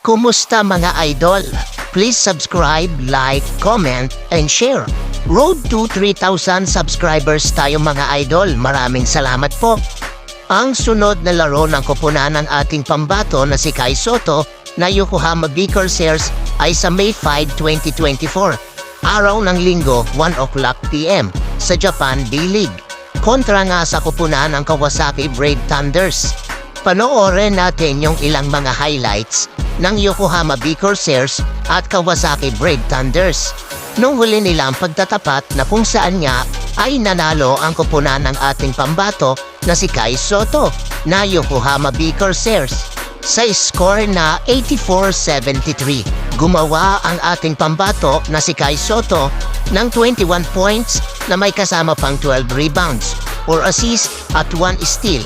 Kumusta mga idol? Please subscribe, like, comment, and share. Road to 3,000 subscribers tayo mga idol. Maraming salamat po. Ang sunod na laro ng koponan ng ating pambato na si Kai Sotto na Yokohama Vicorsairs ay sa May 5, 2024. Araw ng Linggo, 1 o'clock PM sa Japan D-League. Kontra nga sa koponan ng Kawasaki Brave Thunders. Panoorin natin yung ilang mga highlights ng Yokohama Vicorsairs at Kawasaki Brave Thunders. Nung huli nila ang pagtatapat na kung saan nga ay nanalo ang koponan ng ating pambato na si Kai Sotto na Yokohama Vicorsairs sa score na 84-73. Gumawa ang ating pambato na si Kai Sotto ng 21 points na may kasama pang 12 rebounds or assist at 1 steal.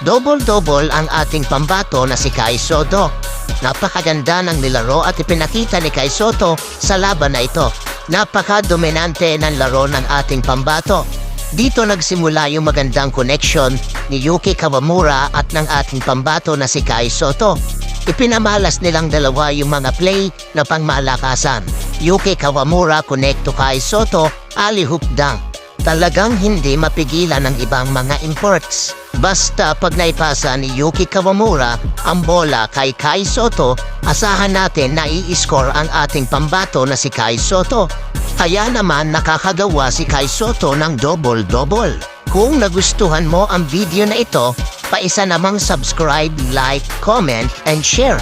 Double-double ang ating pambato na si Kai Sotto. Napakaganda ng nilaro at ipinakita ni Kai Sotto sa laban na ito. Napaka-dominante ng laro ng ating pambato. Dito nagsimula yung magandang connection ni Yuki Kawamura at ng ating pambato na si Kai Sotto. Ipinamalas nilang dalawa yung mga play na pangmalakasan. Yuki Kawamura connect to Kai Sotto, alley-oop dunk. Talagang hindi mapigilan ng ibang mga imports. Basta pag naipasa ni Yuki Kawamura ang bola kay Kai Sotto, asahan natin na i-score ang ating pambato na si Kai Sotto. Kaya naman nakakagawa si Kai Sotto ng double-double. Kung nagustuhan mo ang video na ito, paisa namang subscribe, like, comment, and share.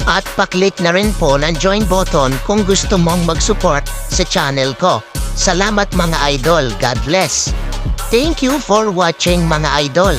At paklik na rin po ng join button kung gusto mong mag-support sa channel ko. Salamat mga idol. God bless. Thank you for watching mga idol.